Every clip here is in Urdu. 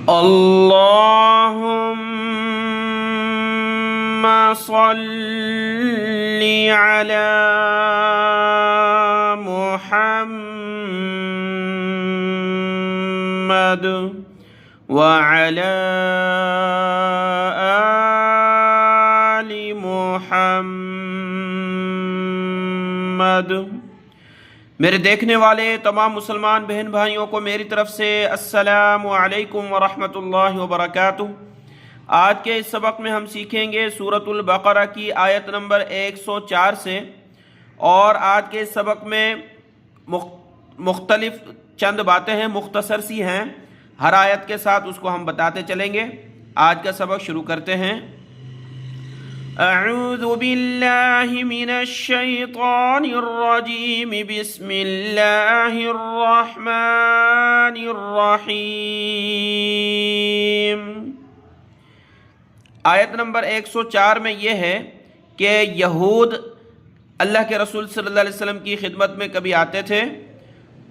اللهم صل على محمد وعلى آل محمد۔ میرے دیکھنے والے تمام مسلمان بہن بھائیوں کو میری طرف سے السلام علیکم ورحمۃ اللہ وبرکاتہ۔ آج کے اس سبق میں ہم سیکھیں گے سورۃ البقرہ کی آیت نمبر 104 سے، اور آج کے اس سبق میں مختلف چند باتیں ہیں، مختصر سی ہیں، ہر آیت کے ساتھ اس کو ہم بتاتے چلیں گے۔ آج کا سبق شروع کرتے ہیں۔ اعوذ باللہ من الشیطان الرجیم، بسم اللہ الرحمن الرحیم۔ آیت نمبر 104 میں یہ ہے کہ یہود اللہ کے رسول صلی اللہ علیہ وسلم کی خدمت میں کبھی آتے تھے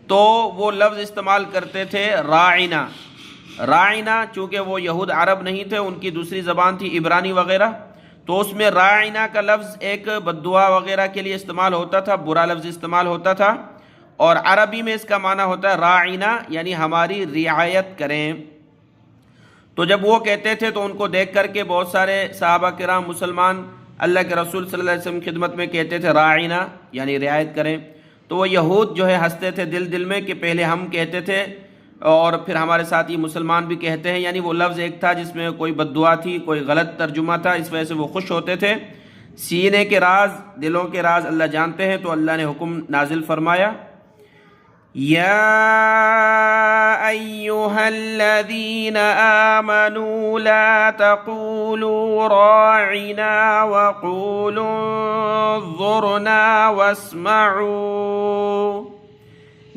تو وہ لفظ استعمال کرتے تھے راعنا۔ راعنا چونکہ وہ یہود عرب نہیں تھے، ان کی دوسری زبان تھی عبرانی وغیرہ، تو اس میں راعنا کا لفظ ایک بددعا وغیرہ کے لیے استعمال ہوتا تھا، برا لفظ استعمال ہوتا تھا، اور عربی میں اس کا معنی ہوتا ہے راعنا، یعنی ہماری رعایت کریں۔ تو جب وہ کہتے تھے تو ان کو دیکھ کر کے بہت سارے صحابہ کرام مسلمان اللہ کے رسول صلی اللہ علیہ وسلم کی خدمت میں کہتے تھے راعنا، یعنی رعایت کریں۔ تو وہ یہود جو ہے ہنستے تھے دل دل میں کہ پہلے ہم کہتے تھے اور پھر ہمارے ساتھ یہ مسلمان بھی کہتے ہیں، یعنی وہ لفظ ایک تھا جس میں کوئی بددعا تھی، کوئی غلط ترجمہ تھا، اس وجہ سے وہ خوش ہوتے تھے۔ سینے کے راز، دلوں کے راز اللہ جانتے ہیں، تو اللہ نے حکم نازل فرمایا، یا ایھا الذین آمنوا لا تقولوا راعنا وقولوا انظرنا واسمعوا۔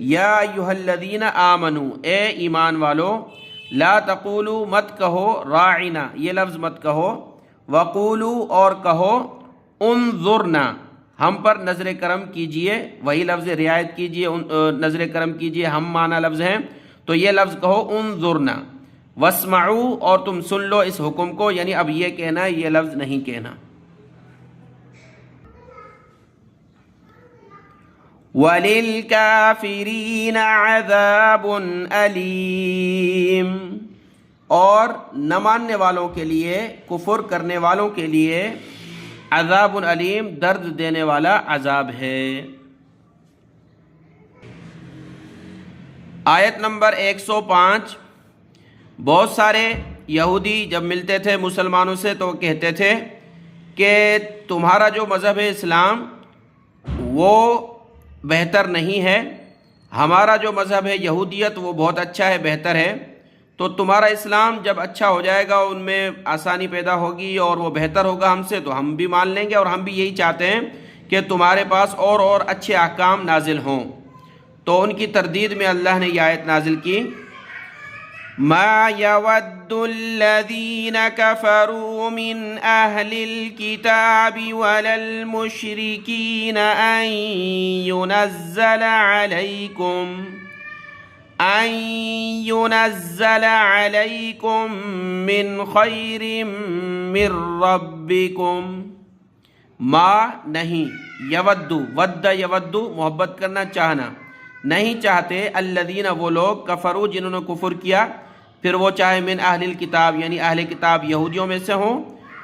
یا ایھا الذین آمنوا، اے ایمان والو، لا تقولوا مت کہو، راعنا یہ لفظ مت کہو، وقولوا اور کہو، انظرنا ہم پر نظر کرم کیجئے، وہی لفظ رعایت کیجئے، نظر کرم کیجئے، ہم معنی لفظ ہیں، تو یہ لفظ کہو انظرنا، واسمعوا اور تم سن لو اس حکم کو، یعنی اب یہ کہنا ہے، یہ لفظ نہیں کہنا۔ وَلِلْكَافِرِينَ عَذَابٌ أَلِيمٌ، اور نہ ماننے والوں کے لیے، کفر کرنے والوں کے لیے عذاب علیم، درد دینے والا عذاب ہے۔ آیت نمبر 105۔ بہت سارے یہودی جب ملتے تھے مسلمانوں سے تو کہتے تھے کہ تمہارا جو مذہب ہے اسلام وہ بہتر نہیں ہے، ہمارا جو مذہب ہے یہودیت وہ بہت اچھا ہے، بہتر ہے، تو تمہارا اسلام جب اچھا ہو جائے گا، ان میں آسانی پیدا ہوگی اور وہ بہتر ہوگا ہم سے، تو ہم بھی مان لیں گے، اور ہم بھی یہی چاہتے ہیں کہ تمہارے پاس اور اچھے احکام نازل ہوں۔ تو ان کی تردید میں اللہ نے یہ آیت نازل کی، ما يود الذين كفروا من أهل الكتاب ولا المشركين أن ينزل عليكم من خير من ربكم۔ ما نہیں، یود، ود یود محبت کرنا، چاہنا، نہیں چاہتے، الذین وہ لوگ، کفروا جنہوں نے کفر کیا، پھر وہ چاہے من اہل الکتاب یعنی اہل کتاب یہودیوں میں سے ہوں،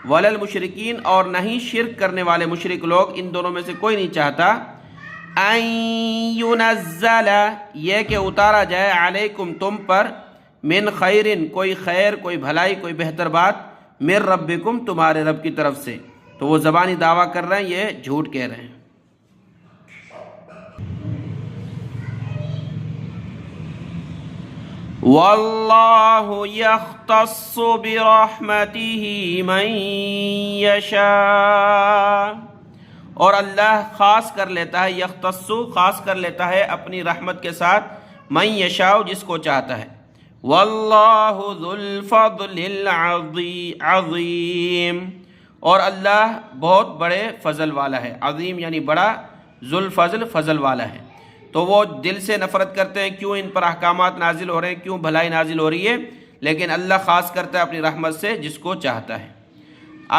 ولا المشرکین اور نہیں شرک کرنے والے مشرک لوگ، ان دونوں میں سے کوئی نہیں چاہتا، ان ينزل یہ کہ اتارا جائے، علیکم تم پر، من خیرن کوئی خیر، کوئی بھلائی، کوئی بہتر بات، من ربکم تمہارے رب کی طرف سے۔ تو وہ زبانی دعویٰ کر رہے ہیں، یہ جھوٹ کہہ رہے ہیں۔ واللہ یختص برحمتہ من یشاء، اور اللہ خاص کر لیتا ہے، یختص خاص کر لیتا ہے اپنی رحمت کے ساتھ، من یشاء جس کو چاہتا ہے، واللہ ذو الفضل العظیم، اور اللہ بہت بڑے فضل والا ہے، عظیم یعنی بڑا، ذو الفضل فضل والا ہے۔ تو وہ دل سے نفرت کرتے ہیں، کیوں ان پر احکامات نازل ہو رہے ہیں، کیوں بھلائی نازل ہو رہی ہے، لیکن اللہ خاص کرتا ہے اپنی رحمت سے جس کو چاہتا ہے۔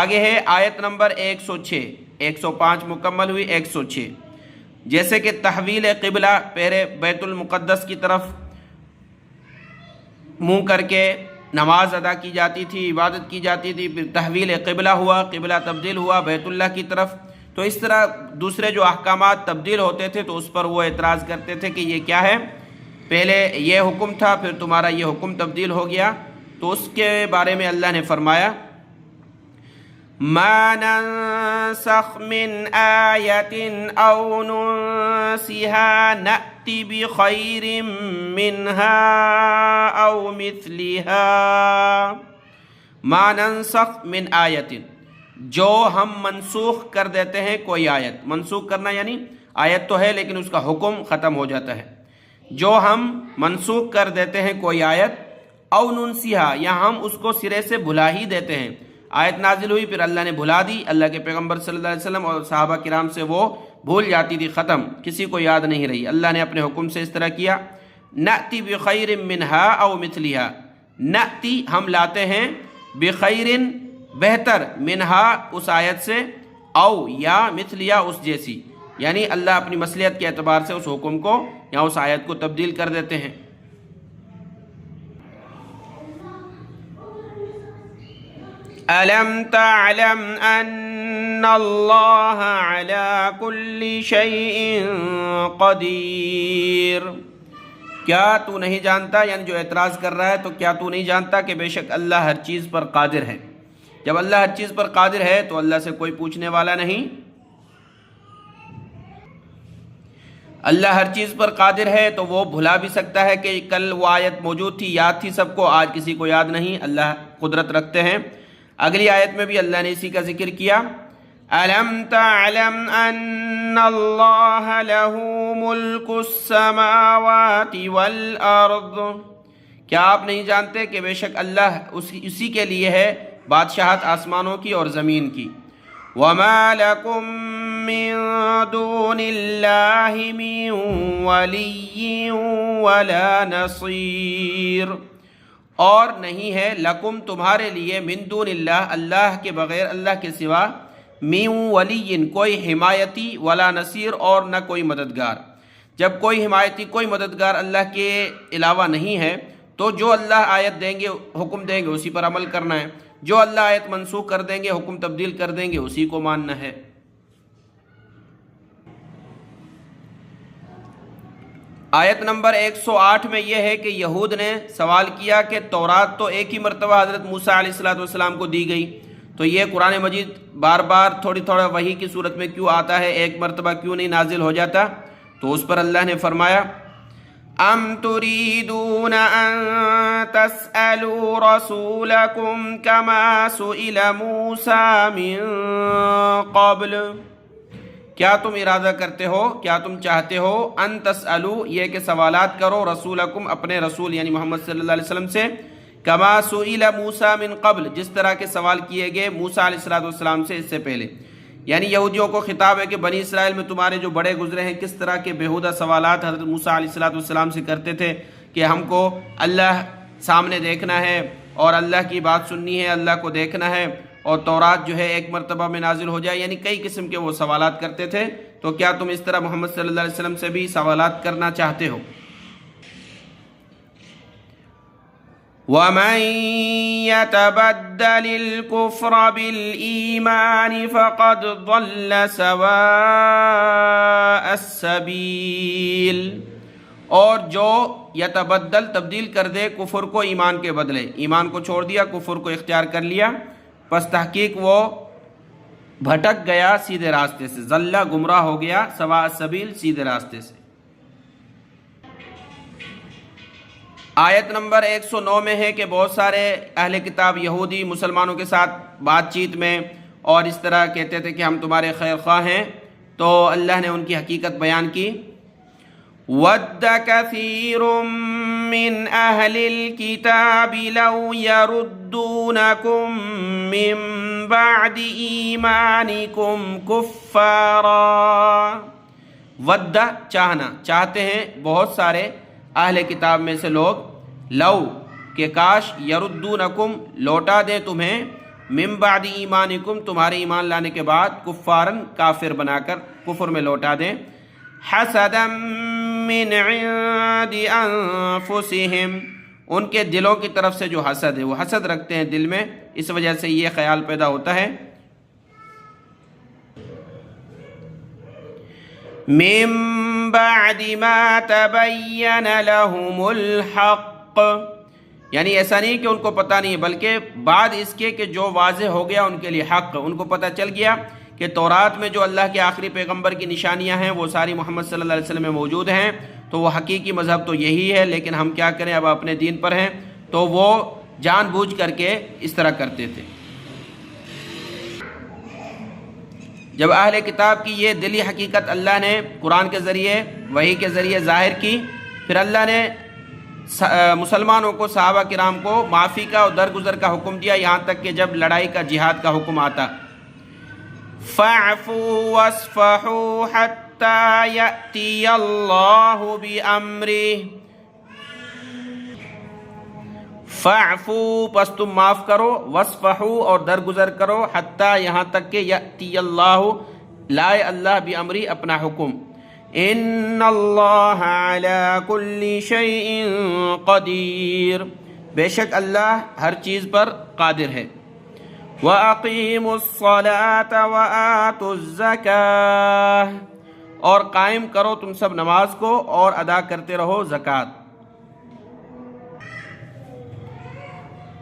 آگے ہے آیت نمبر 106، 105 مکمل ہوئی، 106۔ جیسے کہ تحویل قبلہ، پہلے بیت المقدس کی طرف منہ کر کے نماز ادا کی جاتی تھی، عبادت کی جاتی تھی، پھر تحویل قبلہ ہوا، قبلہ تبدیل ہوا بیت اللہ کی طرف، تو اس طرح دوسرے جو احکامات تبدیل ہوتے تھے تو اس پر وہ اعتراض کرتے تھے کہ یہ کیا ہے، پہلے یہ حکم تھا پھر تمہارا یہ حکم تبدیل ہو گیا۔ تو اس کے بارے میں اللہ نے فرمایا مَا نَنسَخْ مِنْ آيَةٍ أَوْ نُنْسِهَا نَأْتِ بِخَيْرٍ مِّنْهَا أَوْ مِثْلِهَا مَا نَنسَخْ مِنْ آيَةٍ، جو ہم منسوخ کر دیتے ہیں کوئی آیت، منسوخ کرنا یعنی آیت تو ہے لیکن اس کا حکم ختم ہو جاتا ہے، جو ہم منسوخ کر دیتے ہیں کوئی آیت، او ننسیہا یا ہم اس کو سرے سے بھلا ہی دیتے ہیں، آیت نازل ہوئی پھر اللہ نے بھلا دی، اللہ کے پیغمبر صلی اللہ علیہ وسلم اور صحابہ کرام سے وہ بھول جاتی تھی، ختم، کسی کو یاد نہیں رہی، اللہ نے اپنے حکم سے اس طرح کیا۔ نأتی بخیر منہا او مثلہا، نأتی ہم لاتے ہیں، بخیر بہتر، منہا اس آیت سے، او یا مثلیہ اس جیسی، یعنی اللہ اپنی مصلحت کے اعتبار سے اس حکم کو یا اس آیت کو تبدیل کر دیتے ہیں۔ أَلَمْ تَعْلَمْ أَنَّ اللَّهَ عَلَى كُلِّ شَيْءٍ قَدِيرٌ، کیا تو نہیں جانتا، یعنی جو اعتراض کر رہا ہے تو کیا تو نہیں جانتا کہ بے شک اللہ ہر چیز پر قادر ہے۔ جب اللہ ہر چیز پر قادر ہے تو اللہ سے کوئی پوچھنے والا نہیں، اللہ ہر چیز پر قادر ہے تو وہ بھلا بھی سکتا ہے کہ کل وہ آیت موجود تھی، یاد تھی سب کو، آج کسی کو یاد نہیں، اللہ قدرت رکھتے ہیں۔ اگلی آیت میں بھی اللہ نے اسی کا ذکر کیا، أَلَمْ تَعْلَمْ أَنَّ اللَّهَ لَهُ مُلْكُ السَّمَاوَاتِ وَالْأَرْضِ، کیا آپ نہیں جانتے کہ بے شک اللہ اسی کے لیے ہے بادشاہت آسمانوں کی اور زمین کی۔ وَمَا لَكُم مِّن دُونِ اللَّهِ مِن وَلِيٍّ وَلَا نَصِيرٍ، اور نہیں ہے لکم تمہارے لیے، من دون اللہ اللہ کے بغیر، اللہ کے سوا، من ولی کوئی حمایتی، ولا نصیر اور نہ کوئی مددگار۔ جب کوئی حمایتی کوئی مددگار اللہ کے علاوہ نہیں ہے تو جو اللہ آیت دیں گے حکم دیں گے اسی پر عمل کرنا ہے، جو اللہ آیت منسوخ کر دیں گے حکم تبدیل کر دیں گے اسی کو ماننا ہے۔ آیت نمبر 108 میں یہ ہے کہ یہود نے سوال کیا کہ تورات تو ایک ہی مرتبہ حضرت موسیٰ علیہ السلام کو دی گئی، تو یہ قرآن مجید بار بار تھوڑا وحی کی صورت میں کیوں آتا ہے، ایک مرتبہ کیوں نہیں نازل ہو جاتا؟ تو اس پر اللہ نے فرمایا ام تريدون ان تسألوا رسولكم كما سئل موسى من قبل، کیا تم ارادہ کرتے ہو، کیا تم چاہتے ہو، ان تسألوا یہ کہ سوالات کرو، رسولکم اپنے رسول یعنی محمد صلی اللہ علیہ وسلم سے، کما سئل موسیٰ من قبل جس طرح کے سوال کیے گئے موسیٰ علیہ السلام سے اس سے پہلے، یعنی یہودیوں کو خطاب ہے کہ بنی اسرائیل میں تمہارے جو بڑے گزرے ہیں کس طرح کے بیہودہ سوالات حضرت موسیٰ علیہ السلام سے کرتے تھے کہ ہم کو اللہ سامنے دیکھنا ہے اور اللہ کی بات سننی ہے، اللہ کو دیکھنا ہے، اور تورات جو ہے ایک مرتبہ میں نازل ہو جائے، یعنی کئی قسم کے وہ سوالات کرتے تھے۔ تو کیا تم اس طرح محمد صلی اللہ علیہ وسلم سے بھی سوالات کرنا چاہتے ہو؟ وَمَن يَتَبَدَّلِ الْكُفْرَ بِالْإِيمَانِ فَقَدْ ضَلَّ سَوَاءَ السَّبِيلِ، اور جو یتبدل تبدیل کر دے کفر کو ایمان کے بدلے، ایمان کو چھوڑ دیا کفر کو اختیار کر لیا، پس تحقیق وہ بھٹک گیا سیدھے راستے سے، ضلع گمراہ ہو گیا، سواء السبیل سیدھے راستے سے۔ آیت نمبر 109 میں ہے کہ بہت سارے اہل کتاب یہودی مسلمانوں کے ساتھ بات چیت میں اور اس طرح کہتے تھے کہ ہم تمہارے خیر خواہ ہیں، تو اللہ نے ان کی حقیقت بیان کی، وَدَّ كَثِيرٌ مِّنْ أَهْلِ الْكِتَابِ لَوْ يَرُدُّونَكُمْ مِّن بَعْدِ إِيمَانِكُمْ كُفَّارًا، وَدَّ چاہنا، چاہتے ہیں بہت سارے اہل کتاب میں سے لوگ، لو کہ کاش یردونکم لوٹا دیں تمہیں من بعد ایمانکم تمہارے ایمان لانے کے بعد کفارن کافر بنا کر کفر میں لوٹا دیں حسدا من عند انفسہم ان کے دلوں کی طرف سے جو حسد ہے وہ حسد رکھتے ہیں دل میں اس وجہ سے یہ خیال پیدا ہوتا ہے من بعد ما تبین لهم الحق یعنی ایسا نہیں کہ ان کو پتہ نہیں بلکہ بعد اس کے کہ جو واضح ہو گیا ان کے لیے حق ان کو پتہ چل گیا کہ تورات میں جو اللہ کے آخری پیغمبر کی نشانیاں ہیں وہ ساری محمد صلی اللہ علیہ وسلم میں موجود ہیں تو وہ حقیقی مذہب تو یہی ہے لیکن ہم کیا کریں اب اپنے دین پر ہیں تو وہ جان بوجھ کر کے اس طرح کرتے تھے جب اہل کتاب کی یہ دلی حقیقت اللہ نے قرآن کے ذریعے وحی کے ذریعے ظاہر کی پھر اللہ نے مسلمانوں کو صحابہ کرام کو معافی کا اور درگزر کا حکم دیا یہاں تک کہ جب لڑائی کا جہاد کا حکم آتا فَاعْفُوا وَاصْفَحُوا حَتَّى يَأْتِيَ اللَّهُ بِأَمْرِهِ فَاعْفُوا پس تم معاف کرو وَاصْفَحُوا اور درگزر کرو حتیٰ یہاں تک کہ یأتی اللہ لائے اللہ بِأَمْرِهِ اپنا حکم ان اللہ علی کل شیء قدیر بے شک اللہ ہر چیز پر قادر ہے وَأَقِيمُوا الصَّلَاةَ وَآتُوا الزَّكَاةَ اور قائم کرو تم سب نماز کو اور ادا کرتے رہو زکوٰۃ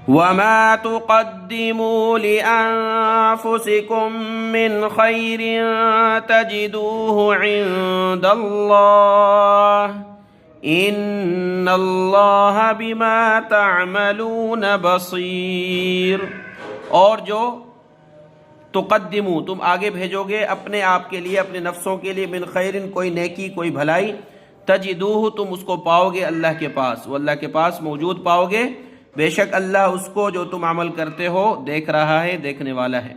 وَمَا تُقَدِّمُوا لِأَنفُسِكُم مِّنْ خَيْرٍ تَجِدُوهُ عِندَ اللَّهِ إِنَّ اللَّهَ بِمَا تَعْمَلُونَ بَصِيرٌ اور جو تقدمو تم آگے بھیجو گے اپنے آپ کے لیے اپنے نفسوں کے لیے من خیرن کوئی نیکی کوئی بھلائی تجدوہ تم اس کو پاؤ گے اللہ کے پاس وہ اللہ کے پاس موجود پاؤ گے بے شک اللہ اس کو جو تم عمل کرتے ہو دیکھ رہا ہے دیکھنے والا ہے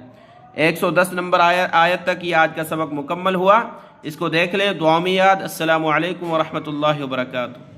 110 نمبر آیت تک یہ آج کا سبق مکمل ہوا اس کو دیکھ لیں دعا میں یاد السلام علیکم ورحمۃ اللہ وبرکاتہ